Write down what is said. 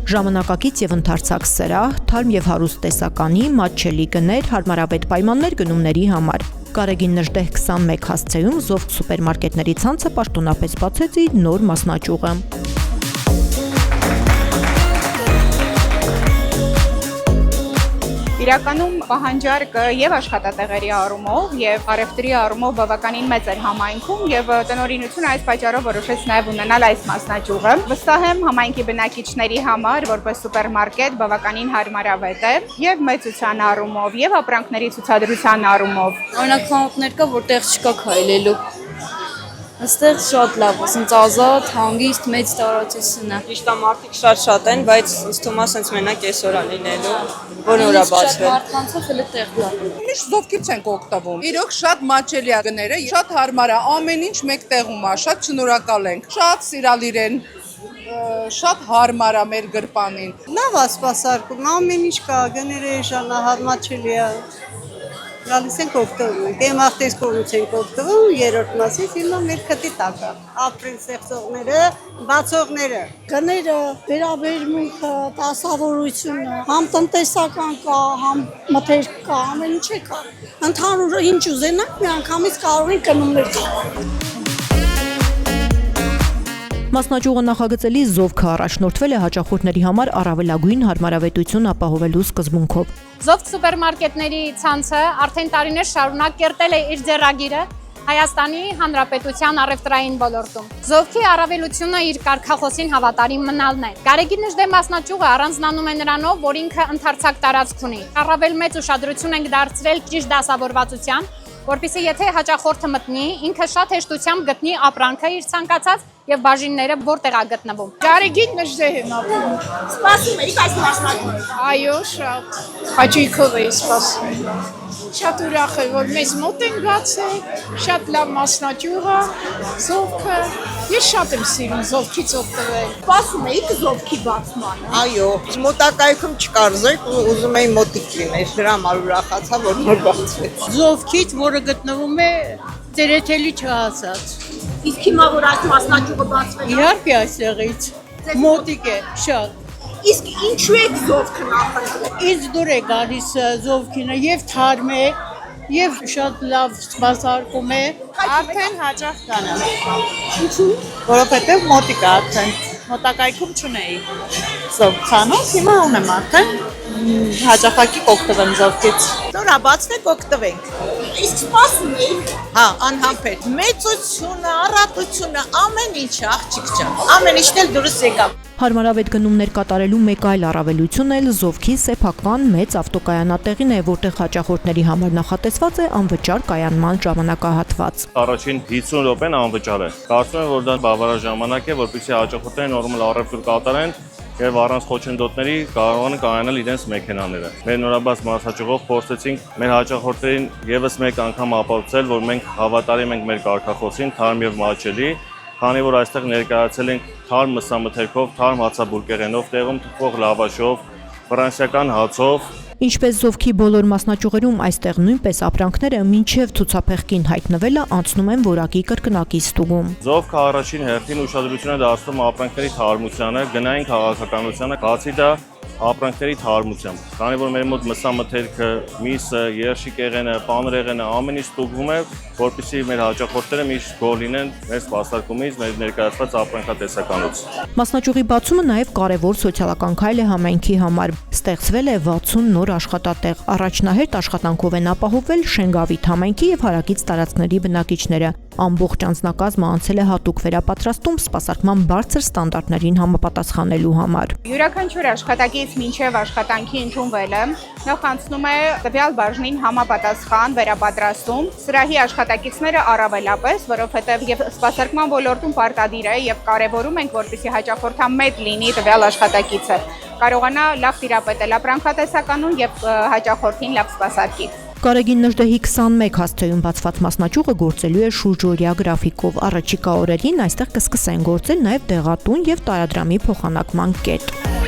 Ժամանակակից եւ ընդարձակ սրահ, թարմ եւ հարուստ տեսականի, մատչելի գներ, հարմարավետ պայմաններ գնումների համար։ Գարեգին Նժդեհ 21 հասցեում Զովք սուպերմարկետների ցանցը պաշտոնապես բացեց իր նոր մասնաճյուղը։ Իրականում պահանջարկը եւ աշխատատեղերի առումով եւ առևտրի առումով բավականին մեծ էր համայնքում եւ տնօրինությունը այս պատճառով որոշեց նաեւ ունենալ այս մասնաճյուղը։ Վստահ եմ համայնքի բնակիչների համար որպես սուպերմարկետ բավականին հարմարավետ է եւ մեծության առումով եւ ապրանքների ցուցադրության առումով։ Օրինակ խանութներ կա, որտեղ չկա քայլելու։ Այստեղ շատ լավ, ասենց ազատ, հանգիստ, մեծ տարածություն է։ Ճիշտ է, մարդիկ շատ են, բայց ինձ թվում է ասենց մենակ այսօր է լինելու, որ նորա բացվել։ Մարդկանցով էլ տեղ կա։ Միշտ Զովքից ենք օգտվում։ Իրոք շատ մաչելի է գները, շատ հարմար է, ամեն ինչ մեկ տեղում է, շատ շնորհակալ ենք։ Շատ սիրալիր են, շատ հարմար է մեր գրպանին։ Լավ է սպասարկում, ամեն ինչ կա, գները մաչելի է։ Գալիս ենք օգտվում, դեմախտես կողմից ենք օգտվում, երրորդ մասից հիմա մեր քթի տակ է, ապրել ստեղծողները, բացողները։ Գները, վերաբերմունքը, դասավորությունը, համ տնտեսական կա, համ մթերք կա, ամեն ինչ կա։ Ընդհանուր ինչ ուզենանք, միանգամից կարող ենք գնումներ կա։ Մասնաճյուղը նախագծելի Զովքը առաջնորդվել է հաճախորդների համար առավելագույն հարմարավետություն ապահովելու սկզբունքով։ Զովք սուպերմարկետների ցանցը արդեն տարիներ շարունակ կերտել է իր ձեռագիրը Հայաստանի Հանրապետության առևտրային ոլորտում։ Զովքի առավելությունը իր կարգախոսին հավատարիմ մնալն է։ Գարեգին Նժդեհ մասնաճյուղը առանձնանում է նրանով, որ ինքը ընդարձակ տարածք ունի։ Առավել մեծ ուշադրություն ենք դարձրել ճիշտ դասավորվածության, որպեսզի եթե հաճախորդը մտնի, ինքը շատ հեշտությամբ գտնի ապրանքը իր ցանկացած եւ բաժինները որտեղ է գտնվում։ Գարեգին Նժդեհն ապրում։ Սպասում եք այս մասնաճյուղը։ Այո, շատ հաճույքով էի սպասում։ Շատ ուրախ եմ, որ մեզ մոտ են գացել, շատ լավ մասնաճյուղ է, Զովքը։ Ես շատ եմ սիրում Զովքից օգտվել։ Սպասում եք Զովքի բացմանը։ Այո, մոտակայքում չկար Զովք, ուզում էի մոտիկ լիներ, դրա համար ուրախացա, որ նոր բացվեց։ Զովքից, որը գտնվում է Տերեթելի չհասած։ Իսկ հիմա որ այս մասնաճյուղը բացվել է։ Իհարկե այստեղից մոտիկ է, շատ։ Իսկ ինչու է Զովքը նախընտրել։ Ինձ դուր է գալիս Զովքինը եւ թարմ է, եւ շատ լավ սպասարկում է։ Արդեն հաճախ կանեմ։ Ինչու։ Որովհետև մոտիկ է արդեն, մոտակայքում չունեի Զովքանոց, հիմա ունեմ արդեն, հաճախակի կօգտվեմ Զովքից։ Նորա բացվեք օգտվենք։ Իսկ սպասում եք։ Հա, անհամբեր։ Մեծությունը, առատությունը, ամեն ինչը աղջիկ ջան, ամեն ինչն էլ դուրս եկավ։ Հարմարավետ գնումներ կատարելու մեկ այլ առավելություն էլ Զովքի սեփական մեծ ավտոկայանատեղին է, որտեղ հաճախորդների համար նախատեսված է անվճար կայանման ժամանակահատված։ Առաջին 50 րոպեն անվճար է։ Կարծում եմ, որ դա բավարար ժամանակ է, որպեսզի հաճախորդները նորմալ առևտուր կատարեն եւ առանց խոչընդոտների կարողան կայանալ իրենց մեքենաները։ Մեր նորաբաց մասնաճյուղով փորձեցինք մեր հաճախորդներին եւս մեկ անգամ ապացուցել, որ մենք հավատարիմ ենք մեր կարգախոսին, թարմ եւ մաչելի, քանի որ այստեղ ներկայացել ենք թարմ մսամթերքով, թարմ հացաբուրկեղենով, տեղում թխվող լավաշով, ֆրանսիական հացով։ Ինչպես Զովքի բոլոր մասնաճյուղերում, այստեղ նույնպես ապրանքները մինչև ցուցափեղկին հայտնվելը անցնում են որակի կրկնակի ստուգում։ Զովքը առաջին հերթին ուշադրություն է դարձնում ապրանքների թարմությանը, գնային քաղաքականությանը, բացի դա ապրանքների թարմությամբ։ Քանի որ մեր մոտ մսամթերքը, միսը, երշիկեղենը, պանրեղենը ամեն ինչ ստուգվում է, որպեսզի մեր հաճախորդները միշտ գոհ լինեն մեր սպասարկումից, մեր ներկայացված ապրանքատեսականից։ Մասնաճյուղի բացումը նաև կարևոր սոցիալական քայլ է համայնքի համար։ Ստեղծվել է 60 նոր աշխատատեղ։ Առաջնահերթ աշխատանքով են ապահովել Շենգավիթ համայնքի եւ հարակից տարածքների բնակիչները։ Ամբողջ անձնակազմը անցել է հատուկ վերապատրաստում սպասարկման բարձր ստանդարտներին համապատասխանելու համար։ Յուրաքանչյուր աշխատակից մինչև աշխատանքի ընդունվելը նախանցնում է տվյալ բաժնին համապատասխան վերապատրաստում։ Սրահի աշխատակիցները առավելապես, որովհետև եւ սպասարկման ոլորտում պարտադիր է եւ կարեւորում ենք, որպեսզի հաճախորդամետ լինի տվյալ աշխատակիցը, կարողանա լավ տիրապետել ապրանքատեսականուն եւ հաճախորդին լավ սպասարկի։ Գարեգին Նժդեհի 21 հասցեում բացված մասնաճյուղը գործելու է շուրջօրյա գրաֆիկով։ Առաջիկա օրերին այստեղ կսկսեն գործել նաև դեղատուն եւ տարադրամի փոխանակման կետ։